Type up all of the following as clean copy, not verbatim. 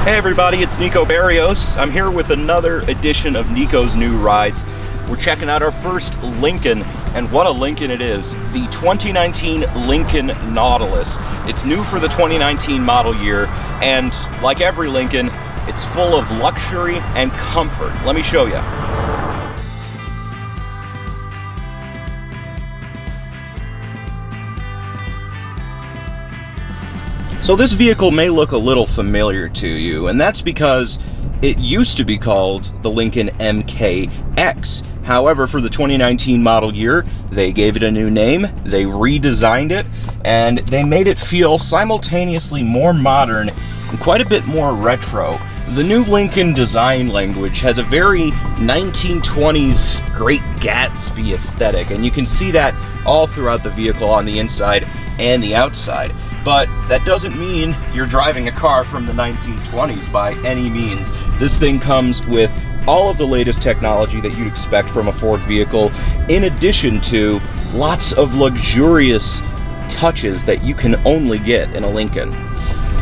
Hey everybody, it's Nico Barrios. I'm here with another edition of Nico's New Rides. We're checking out our first Lincoln, and what a Lincoln it is. The 2019 Lincoln Nautilus. It's new for the 2019 model year, and like every Lincoln, it's full of luxury and comfort. Let me show you. So this vehicle may look a little familiar to you, and that's because it used to be called the Lincoln MKX. However, for the 2019 model year, they gave it a new name, they redesigned it, and they made it feel simultaneously more modern and quite a bit more retro. The new Lincoln design language has a very 1920s Great Gatsby aesthetic, and you can see that all throughout the vehicle on the inside and the outside. But that doesn't mean you're driving a car from the 1920s by any means. This thing comes with all of the latest technology that you'd expect from a Ford vehicle, in addition to lots of luxurious touches that you can only get in a Lincoln.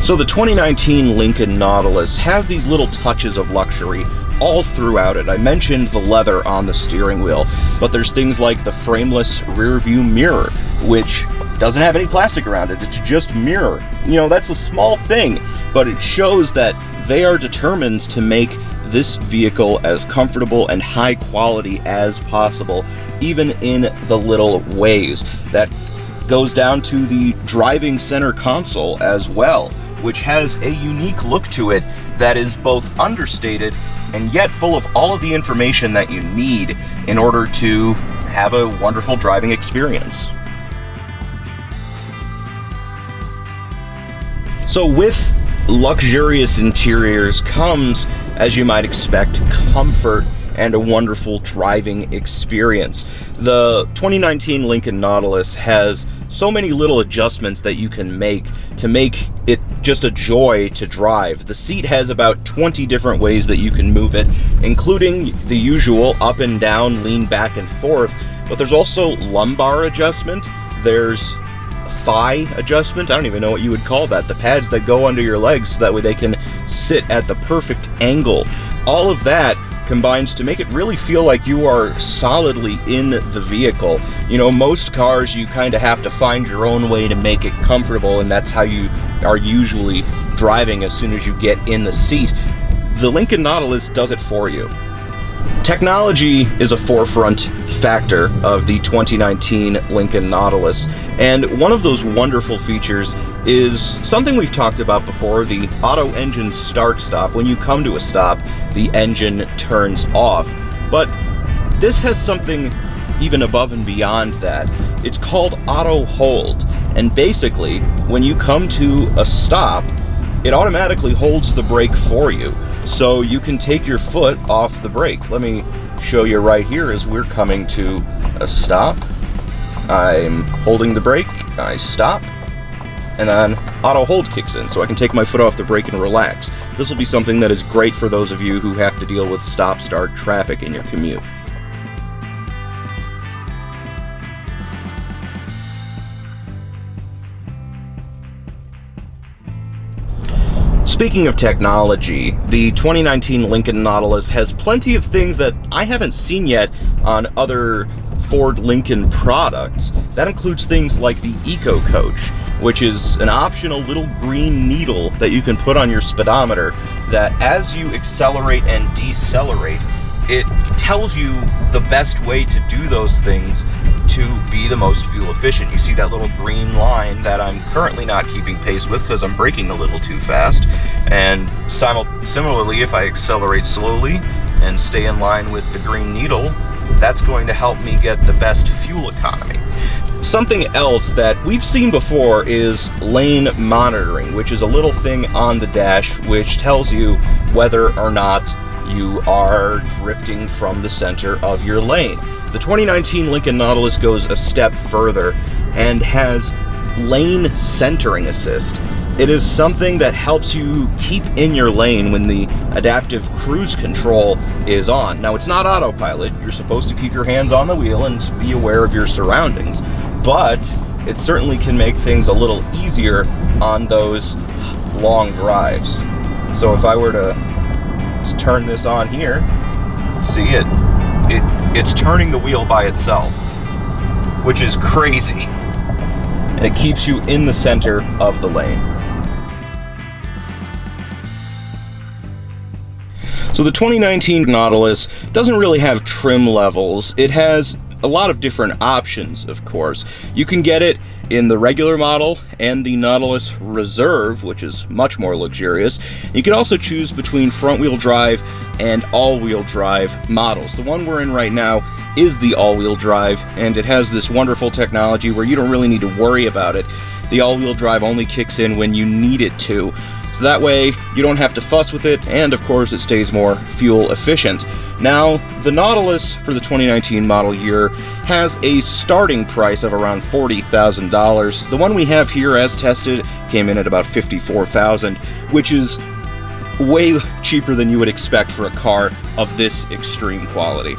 So the 2019 Lincoln Nautilus has these little touches of luxury all throughout it. I mentioned the leather on the steering wheel, but there's things like the frameless rear view mirror, which doesn't have any plastic around it. It's just mirror. You know, that's a small thing, but it shows that they are determined to make this vehicle as comfortable and high quality as possible, even in the little ways. That goes down to the driving center console as well, which has a unique look to it that is both understated and yet full of all of the information that you need in order to have a wonderful driving experience. So with luxurious interiors comes, as you might expect, comfort and a wonderful driving experience. The 2019 Lincoln Nautilus has so many little adjustments that you can make to make it just a joy to drive. The seat has about 20 different ways that you can move it, including the usual up and down, lean back and forth, but there's also lumbar adjustment, there's thigh adjustment, I don't even know what you would call that, the pads that go under your legs so that way they can sit at the perfect angle. All of that combines to make it really feel like you are solidly in the vehicle. You know, most cars you kind of have to find your own way to make it comfortable, and that's how you are usually driving as soon as you get in the seat. The Lincoln Nautilus does it for you. Technology is a forefront factor of the 2019 Lincoln Nautilus, and one of those wonderful features is something we've talked about before, the auto engine start-stop. When you come to a stop, the engine turns off. But this has something even above and beyond that. It's called auto hold, and basically, when you come to a stop, it automatically holds the brake for you. So you can take your foot off the brake. Let me show you right here as we're coming to a stop. I'm holding the brake, I stop, and then auto hold kicks in, so I can take my foot off the brake and relax. This will be something that is great for those of you who have to deal with stop-start traffic in your commute. Speaking of technology, the 2019 Lincoln Nautilus has plenty of things that I haven't seen yet on other Ford Lincoln products. That includes things like the Eco Coach, which is an optional little green needle that you can put on your speedometer that as you accelerate and decelerate, it tells you the best way to do those things to be the most fuel efficient. You see that little green line that I'm currently not keeping pace with because I'm braking a little too fast. And similarly, if I accelerate slowly and stay in line with the green needle, that's going to help me get the best fuel economy. Something else that we've seen before is lane monitoring, which is a little thing on the dash which tells you whether or not you are drifting from the center of your lane. The 2019 Lincoln Nautilus goes a step further and has lane centering assist. It is something that helps you keep in your lane when the adaptive cruise control is on. Now, it's not autopilot. You're supposed to keep your hands on the wheel and be aware of your surroundings, but it certainly can make things a little easier on those long drives. So if I were to just turn this on here, see it's turning the wheel by itself, which is crazy. And it keeps you in the center of the lane. So the 2019 Nautilus doesn't really have trim levels. It has a lot of different options, of course. You can get it in the regular model and the Nautilus Reserve, which is much more luxurious. You can also choose between front-wheel drive and all-wheel drive models. The one we're in right now is the all-wheel drive, and it has this wonderful technology where you don't really need to worry about it. The all-wheel drive only kicks in when you need it to. So that way, you don't have to fuss with it, and of course, it stays more fuel efficient. Now, the Nautilus for the 2019 model year has a starting price of around $40,000. The one we have here, as tested, came in at about $54,000, which is way cheaper than you would expect for a car of this extreme quality.